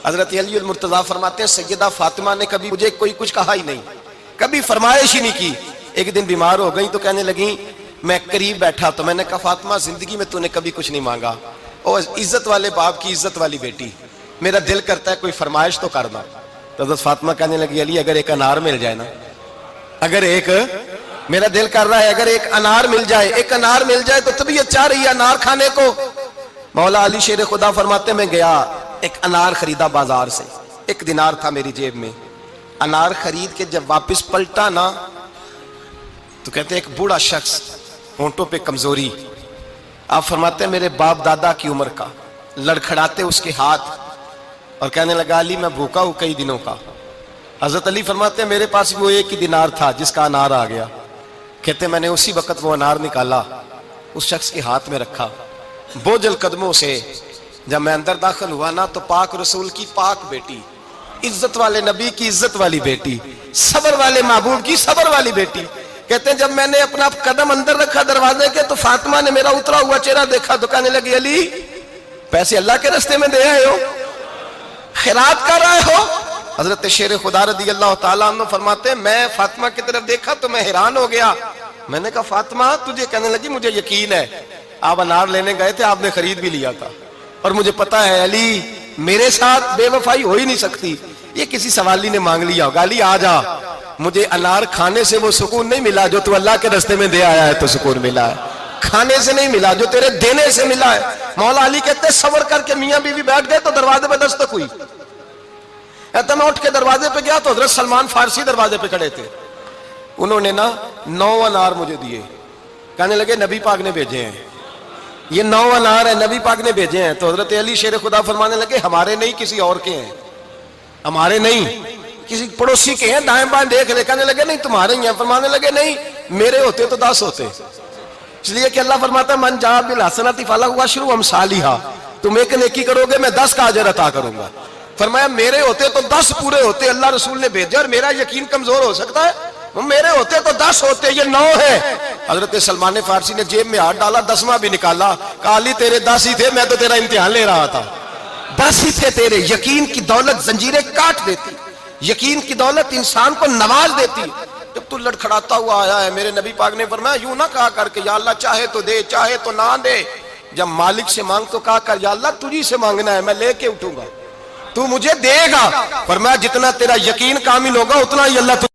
حضرت علی المرتضیٰ فرماتے ہیں سیدہ فاطمہ نے کبھی مجھے کوئی کچھ کہا ہی نہیں، کبھی فرمائش ہی نہیں کی۔ ایک دن بیمار ہو گئی تو کہنے لگیں، میں قریب بیٹھا تو میں نے کہا فاطمہ زندگی میں تو نے کبھی کچھ نہیں مانگا، اور عزت والے باپ کی عزت والی بیٹی، میرا دل کرتا ہے کوئی فرمائش تو کر دو۔ تو حضرت فاطمہ کہنے لگی علی اگر ایک انار مل جائے نا، اگر ایک، میرا دل کر رہا ہے اگر ایک انار مل جائے، ایک انار مل جائے تو طبیعت چاہ رہی ہے انار کھانے کو۔ مولا علی شیر خدا فرماتے میں گیا، ایک انار خریدا بازار سے، 1 دینار تھا میری جیب میں، انار خرید کے جب واپس پلٹا نا تو کہتے ہیں ایک بوڑھا شخص، ہونٹوں پہ کمزوری، آپ فرماتے ہیں میرے باپ دادا کی عمر کا، لڑکھڑاتے اس کے ہاتھ اور کہنے لگا علی میں بھوکا ہوں کئی دنوں کا۔ حضرت علی فرماتے ہیں میرے پاس وہ 1 ہی دینار تھا جس کا انار آ گیا، کہتے ہیں میں نے اسی وقت وہ انار نکالا، اس شخص کے ہاتھ میں رکھا، بوجھل قدموں سے جب میں اندر داخل ہوا نا تو پاک رسول کی پاک بیٹی، عزت والے نبی کی عزت والی بیٹی، صبر والے محبوب کی صبر والی بیٹی، کہتے ہیں جب میں نے اپنا قدم اندر رکھا دروازے کے تو فاطمہ نے میرا اترا ہوا چہرہ دیکھا تو کہنے لگی علی پیسے اللہ کے راستے میں دے آئے ہو، خیرات کر رہے ہو؟ حضرت شیر خدا رضی اللہ تعالیٰ عنہ فرماتے ہیں میں فاطمہ کی طرف دیکھا تو میں حیران ہو گیا، میں نے کہا فاطمہ تجھے، کہنے لگی مجھے یقین ہے آپ انار لینے گئے تھے، آپ نے خرید بھی لیا تھا، اور مجھے پتا ہے علی میرے ساتھ بے وفائی ہو ہی نہیں سکتی، یہ کسی سوالی نے مانگ لیا ہوگا، علی آجا، مجھے انار کھانے سے وہ سکون نہیں ملا جو تو اللہ کے راستے میں دے آیا ہے تو سکون ملا ہے، کھانے سے نہیں ملا جو تیرے دینے سے ملا ہے۔ مولا علی کہتے ہیں صبر کر کے میاں بیوی بیٹھ گئے تو دروازے پہ دستک ہوئی، کہتا میں اٹھ کے دروازے پہ گیا تو حضرت سلمان فارسی دروازے پہ کھڑے تھے، انہوں نے نا 9 انار مجھے دیے، کہنے لگے نبی پاک نے بھیجے ہیں، یہ 9 انار ہے نبی پاک نے بھیجے ہیں۔ تو حضرت علی شیر خدا فرمانے لگے ہمارے نہیں کسی اور کے ہیں، ہمارے نہیں کسی پڑوسی کے ہیں، دائیں بائیں دیکھ لے، کہنے لگے نہیں تمہارے ہی ہیں، فرمانے لگے نہیں میرے ہوتے تو 10 ہوتے، اس لیے کہ اللہ فرماتا ہے من جاء بالحسنۃ فلہ عشر امثالھا، تم ایک نیکی کرو گے میں 10 کا اجر عطا کروں گا۔ فرمایا میرے ہوتے تو 10 پورے ہوتے، اللہ رسول نے بھیجا اور میرا یقین کمزور ہو سکتا ہے، میرے ہوتے تو 10 ہوتے، یہ 9 ہے۔ حضرت سلمان فارسی نے جیب میں ہاتھ ڈالا، 10واں بھی نکالا، کہا علی تیرے 10 ہی تھے، میں تو تیرا امتحان لے رہا تھا، 10 ہی تھے تیرے۔ یقین کی دولت زنجیریں کاٹ دیتی، یقین کی دولت انسان کو نواز دیتی۔ جب تو لڑکھڑاتا ہوا آیا ہے، میرے نبی پاک نے فرمایا یوں نہ کہا کر کے یا اللہ چاہے تو دے چاہے تو نہ دے، جب مالک سے مانگ تو کہا کر یا اللہ تجھی سے مانگنا ہے، میں لے کے اٹھوں گا، تو مجھے دے گا۔ فرمایا جتنا تیرا یقین کامل ہوگا اتنا ہی اللہ